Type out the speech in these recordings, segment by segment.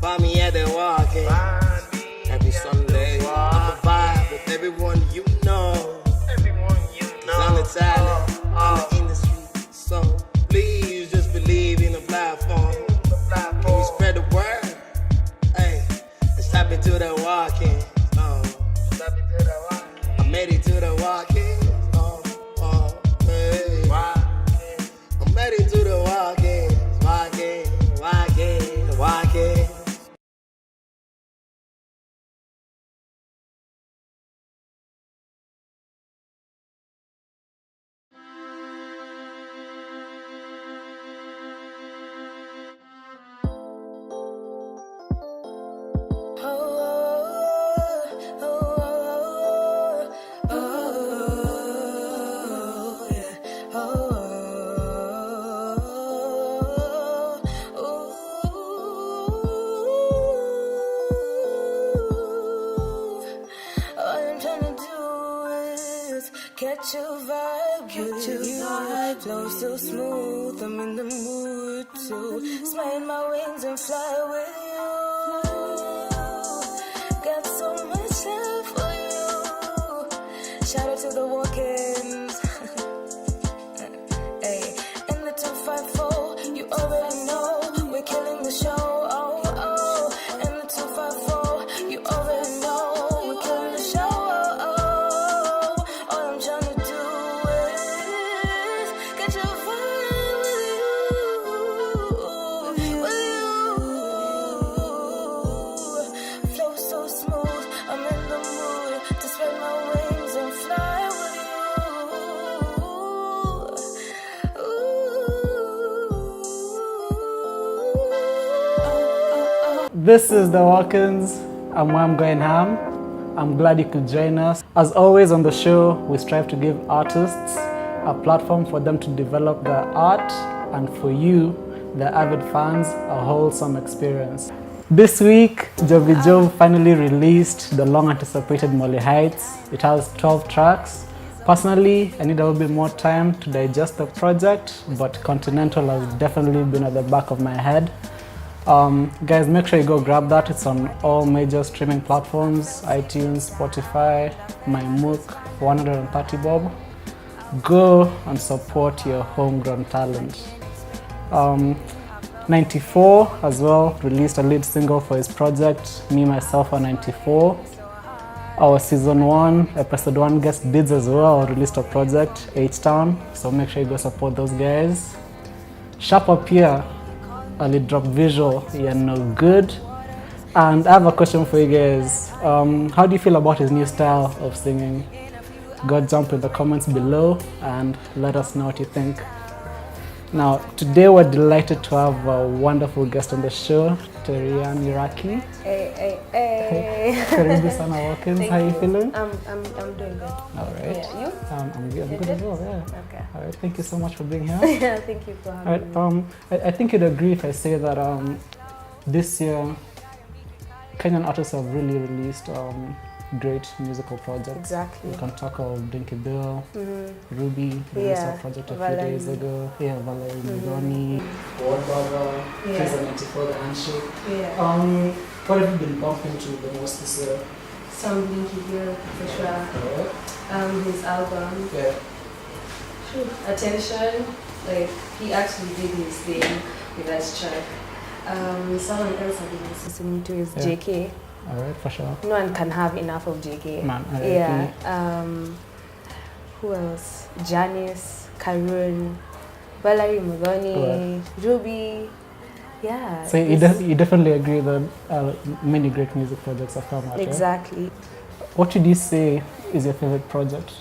Find me at the walking. Every Sunday, I'm a vibe with everyone you know. Cause I'm the talent in the industry. So please just believe in the platform. Can we spread the word? Hey, let's tap into the walking. I'm ready to the walking. Hey. I'm ready to the walking. Walking. Catch your vibe, flow so smooth, I'm in the mood to spread my wings and fly with you. Got so much love for you. Shout out to the walk-ins. Hey, in the 254, you already know we're killing the show. Oh, oh, in the 254, you already know we're killing the show. This is The.walkins, and I'm going ham. I'm glad you could join us. As always on the show, we strive to give artists a platform for them to develop their art, and for you, the avid fans, a wholesome experience. This week, Jovi Jove finally released the long-anticipated Molly Heights. It has 12 tracks. Personally, I need a little bit more time to digest the project, but Continental has definitely been at the back of my head. Guys, make sure you go grab that. It's on all major streaming platforms, iTunes, Spotify, my MOOC, 130 bob. Go and support your homegrown talent. 94 as well released a lead single for his project, Me, Myself, and 94. Our season 1, episode 1 guest bids as well released a project, H-Town, so make sure you go support those guys. Sharp Up here, early drop visual, yeah, no good. And I have a question for you guys. How do you feel about his new style of singing? Go jump in the comments below and let us know what you think. Now, today we're delighted to have a wonderful guest on the show, Terrianne. Hey. Karibu sana Walkins. How are you feeling? I'm doing good. All right. Yeah, you? I'm good as well, yeah. Okay. All right, thank you so much for being here. Yeah, thank you for having me. I think you'd agree if I say that this year, Kenyan artists have really released great musical projects. Exactly. We can talk of Dinky Bill, Ruby, released a project a few days ago. Yeah, Valerie Mugoni, Wardbaba, Prison 94, The Handshake. Yeah. What have you been bumping to the most this year? Some Dinky Bill, for sure. His album. Yeah. Attention, like he actually did his thing with that track. Someone else I've been listening to is JK. Alright, for sure. No one can have enough of JK. Man, yeah. Who else? Janice, Karun, Valerie Mugoni, Ruby. Yeah. So you definitely agree that many great music projects have come out. Exactly. Right? What would you say is your favorite project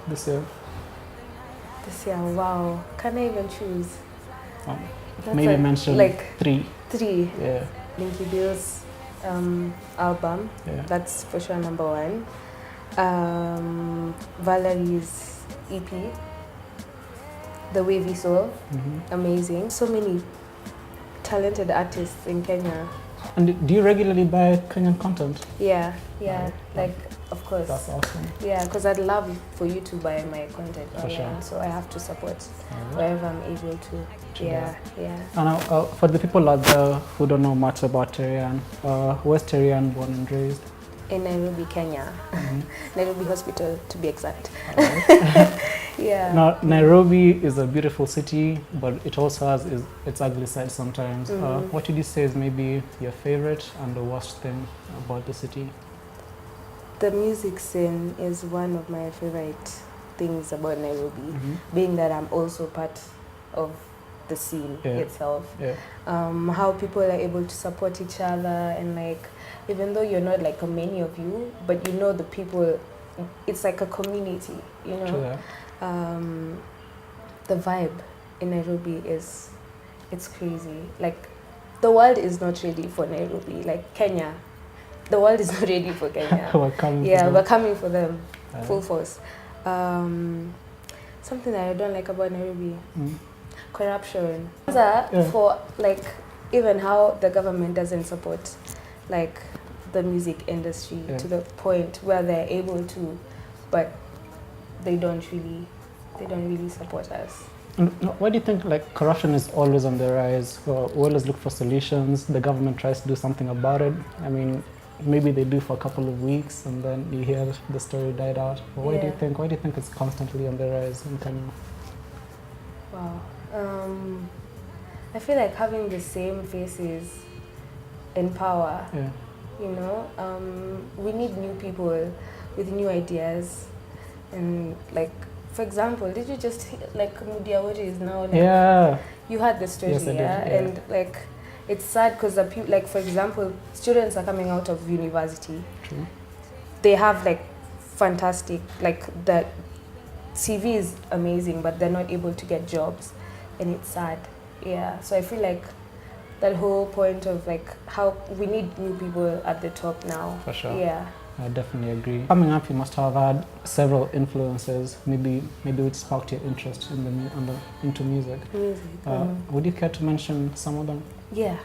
this year? This year, wow. Can I even choose? Maybe mention like three. Yeah. Dinky Bill's album. Yeah. That's for sure number 1. Valerie's EP, The Wavy Soul. Amazing. So many talented artists in Kenya. And do you regularly buy Kenyan content? Yeah. Like of course. That's awesome. Yeah, because I'd love for you to buy my content For online, sure. so I have to support Alright. wherever I'm able to. True Yeah, that. yeah. And for the people out there who don't know much about Terrianne, where's Terrianne born and raised? In Nairobi, Kenya. Nairobi Hospital, to be exact. Yeah. Now, Nairobi is a beautiful city, but it also has its ugly side sometimes. What would you say is maybe your favorite and the worst thing about the city? The music scene is one of my favorite things about Nairobi, being that I'm also part of the scene itself. Yeah. How people are able to support each other, and like, even though you're not like many of you, but you know the people, it's like a community, you know. True that. The vibe in Nairobi it's crazy. Like, the world is not ready for Nairobi. Like Kenya, the world is not ready for Kenya. We're coming for Yeah, them. we're coming for them, full force. Something that I don't like about Nairobi, corruption. For like, even how the government doesn't support like the music industry to the point where they're able to, but they don't really support us. And why do you think like corruption is always on the rise? We always look for solutions. The government tries to do something about it. I mean, maybe they do for a couple of weeks, and then you hear the story died out. But why do you think? Why do you think it's constantly on the rise in Kenya? Wow. I feel like having the same faces in power. Yeah. You know, we need new people with new ideas, and like, for example, did you just like Mudiawari is now like, Yeah. you had the story, Yes, I did, yeah? And like, it's sad because the people, like, for example, students are coming out of university. True. They have like fantastic, like the CV is amazing, but they're not able to get jobs, and it's sad. Yeah. So I feel like that whole point of like how we need new people at the top now. For sure. Yeah. I definitely agree. Coming up, you must have had several influences, maybe which sparked your interest in into music. Music. Would you care to mention some of them? Yeah.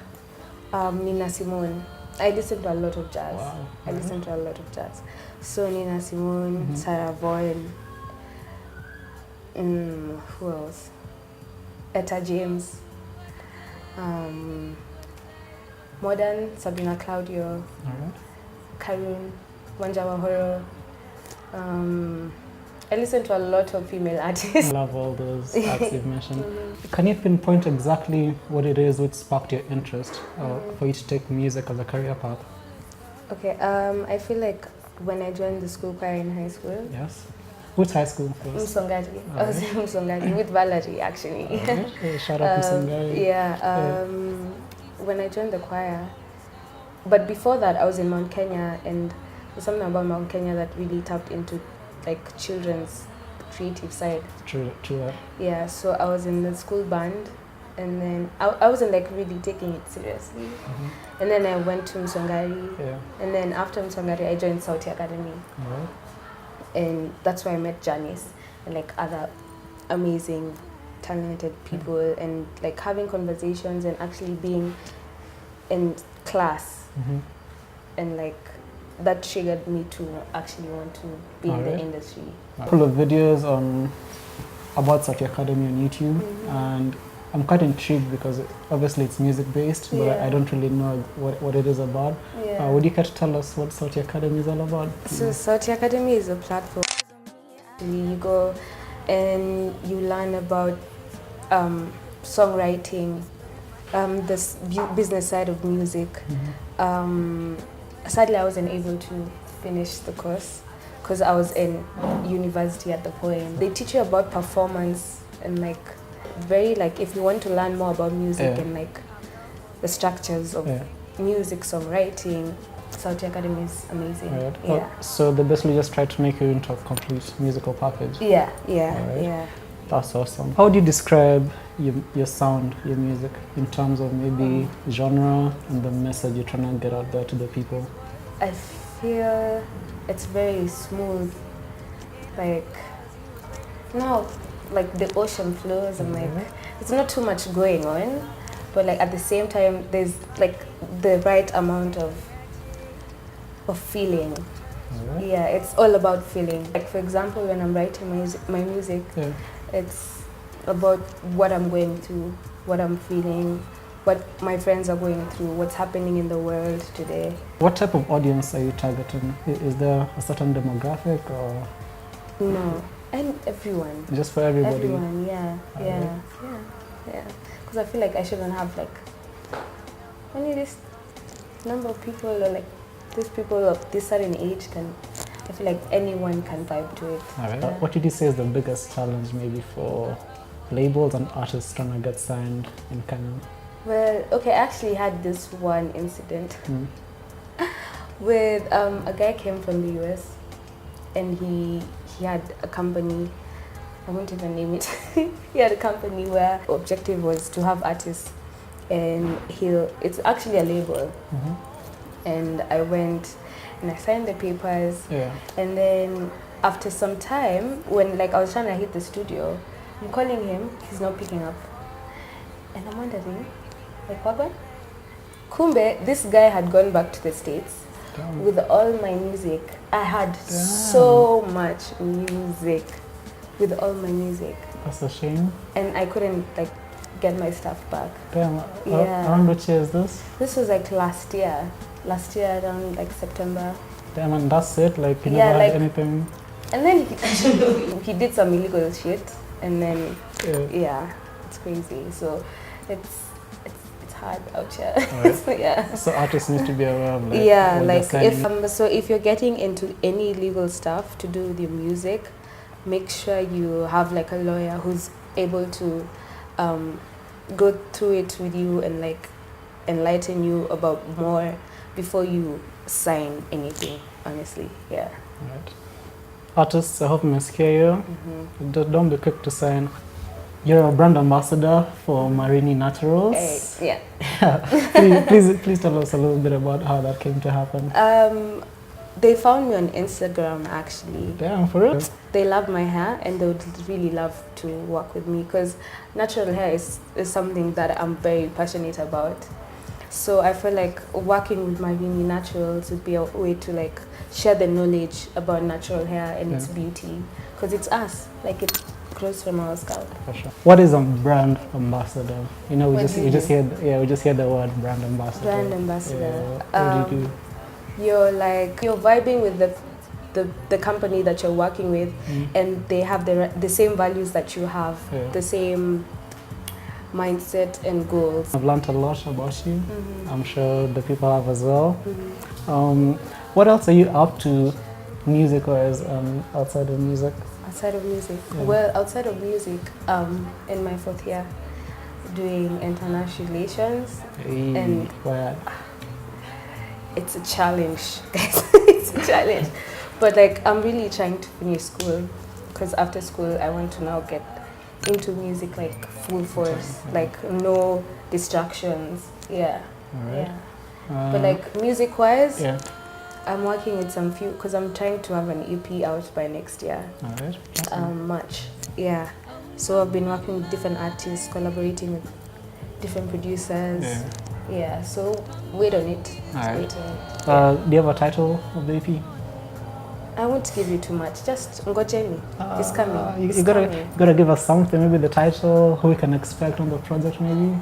Nina Simone. I listen to a lot of jazz. Wow. I listen to a lot of jazz. So Nina Simone, Sarah Vaughan, who else? Etta James. Modern, Sabrina Claudio, All right. Karun, Wanja Wahoro. I listen to a lot of female artists. I love all those acts you've mentioned. Can you pinpoint exactly what it is which sparked your interest for you to take music as a career path? Okay, I feel like when I joined the school choir in high school. Yes. Which high school first? Msongati. I was in Msongati with Valerie, actually. Hey, shout out to Msongati. Yeah, when I joined the choir, but before that I was in Mount Kenya, and there's something about Mount Kenya that really tapped into like children's creative side. True. Yeah, so I was in the school band, and then I wasn't like really taking it seriously. And then I went to Msongati, and then after Msongati I joined Sauti Academy. All right. And that's where I met Janice and like other amazing, talented people, and like having conversations and actually being in class, and like that triggered me to actually want to be in the industry. A couple of videos about Sauti Academy on YouTube, and I'm quite intrigued because obviously it's music based, but I don't really know what it is about. Would you care to tell us what Sauti Academy is all about? So Sauti Academy is a platform. You go and you learn about songwriting, this business side of music. Sadly, I wasn't able to finish the course because I was in university at the point. They teach you about performance and like very like if you want to learn more about music and like the structures of music songwriting, Sauti Academy is amazing. Right. Yeah. So they basically just try to make you into a complete musical package. Yeah. That's awesome. How would you describe your sound, your music, in terms of maybe genre and the message you're trying to get out there to the people? I feel it's very smooth, like like the ocean flows, and like it's not too much going on, but like at the same time there's like the right amount of feeling Right. Yeah, it's all about feeling. Like for example, when I'm writing my music, it's about what I'm going through, what I'm feeling, what my friends are going through, what's happening in the world today. What type of audience are you targeting? Is there a certain demographic or? No, and everyone. Just for everybody? Everyone, yeah. Because I feel like I shouldn't have like only this number of people, or like these people of this certain age can. I feel like anyone can vibe to it. Alright. Yeah. What did you say is the biggest challenge maybe for labels and artists trying to get signed in Kenya? Well, okay, I actually had this one incident with a guy came from the US, and he had a company. I won't even name it. He had a company where the objective was to have artists, and it's actually a label. And I went and I signed the papers, and then after some time, when like I was trying to hit the studio, I'm calling him, he's not picking up, and I'm wondering, like what? Kumbe, this guy had gone back to the States. With all my music. I had so much music with all my music. That's a shame. And I couldn't like get my stuff back. Damn. Yeah. Around which year is this? This was like last year around like September. Damn, and that's it? Like you never had anything? And then he did some illegal shit, and then it's crazy. So it's hard out here. Right. So artists need to be aware of like if you're getting into any legal stuff to do with your music, make sure you have like a lawyer who's able to go through it with you and like enlighten you about more before you sign anything, honestly. Yeah. Right. Artists, I hope I scare you. Don't be quick to sign. You're a brand ambassador for Marini Naturals. Yeah. Please tell us a little bit about how that came to happen. They found me on Instagram actually. Damn, for real? They love my hair and they would really love to work with me because natural hair is something that I'm very passionate about. So I feel like working with Marini Naturals would be a way to like share the knowledge about natural hair and its beauty, because it's us, like it grows from our scalp. For sure. What is a brand ambassador? You know, we just hear the word brand ambassador. Brand ambassador. What do you do? You're vibing with the company that you're working with, and they have the same values that you have, the same mindset and goals. I've learned a lot about you. I'm sure the people have as well. What else are you up to music-wise outside of music? Outside of music? Well, outside of music, in my 4th year, doing international relations. And it's a challenge, guys. It's a challenge. But like, I'm really trying to finish school, because after school, I want to now get into music like full force, like no distractions. Yeah. All right. Yeah. But like music-wise, I'm working with some few, because I'm trying to have an EP out by next year. All right. March. Yeah. So I've been working with different artists, collaborating with different producers. Yeah. So wait on it. All right. Do you have a title of the EP? I won't give you too much. Just ngojeni. It's coming. You gotta give us something. Maybe the title, who we can expect on the project, maybe.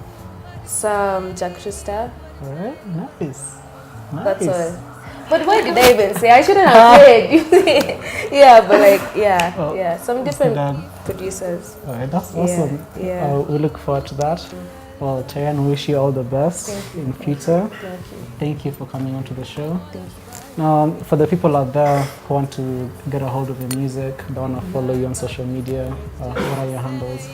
Some Jack Schuster. All right. Nice. That's all. But why did I even say? I shouldn't have said. Yeah, but like, some different producers. All right, that's awesome. Yeah. We look forward to that. Well, Terrianne, we wish you all the best in future. Thank you for coming onto the show. Thank you. Now, for the people out there who want to get a hold of your music, they want to follow you on social media, what are your handles?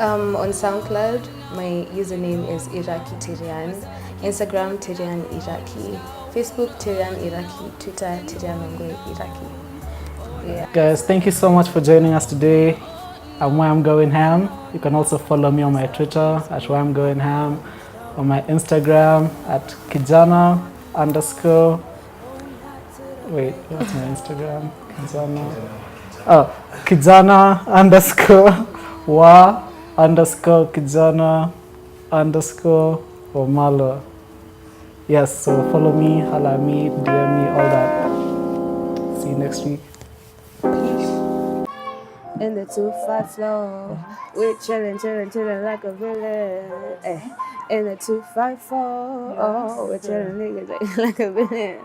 On Soundcloud, my username is Iraqi Terrianne. Instagram, Terrianne Iraqi. Facebook, Terrianne Iraqi. Twitter, Terrianne Iraqi. Yeah. Guys, thank you so much for joining us today. I'm Why I'm Going Ham. You can also follow me on my Twitter at Why I'm Going Ham, on my Instagram at Kijana_. Wait, what's my Instagram? Kijana_Kijana_Omalo. Yes, so follow me, holla at me, DM me, all that. you next week. In the 2-5 flow, we're chillin' like a villain. Eh. In the 254, oh, we're chillin' niggas like a villain.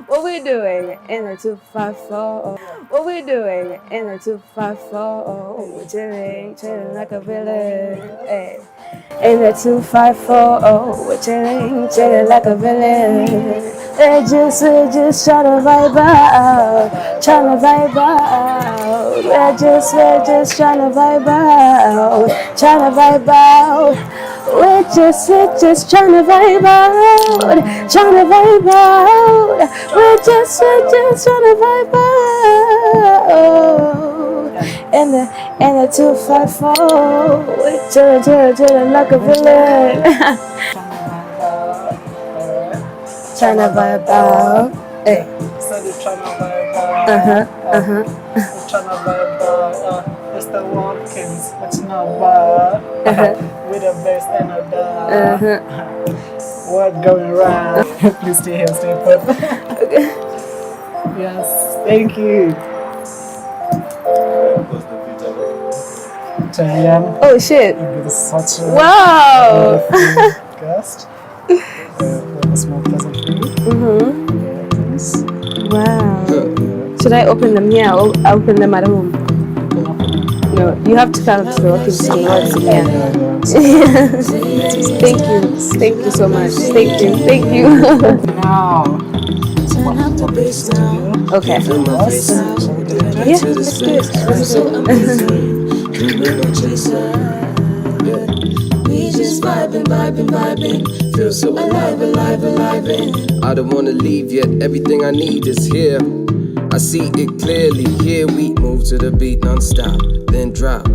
What we doing in the 254? What we doing in the 254? Oh, we're chillin' like a villain. Eh. In the 254, oh, we're chillin' like a villain. We're just tryna vibe out, tryna vibe out. We're just tryna vibe out, tryna vibe out. We're just tryna vibe out, tryna vibe out. We're just tryna vibe out. In the 254, we're chillin' like a villain. Tryna vibe out. Hey. So you're trying to vibe out. Trying to vibe out. It's the walkins. It's not bad. With the best energy. What going around? Please stay here, stay put. Okay. Yes, thank you. Terrianne. Oh shit. You've been such a Wow. guest. A small present for you. Yeah, please. Wow. Should I open them here or open them at home? No, you have to come to the walkinske once again. Thank you so much. Thank you. Now, welcome to the studio. Okay. Shall we get into it? Yeah, let's do it. We just vibing, feel so alive. I don't wanna leave yet, everything I need is here. I see it clearly, here we move to the beat non-stop, then drop.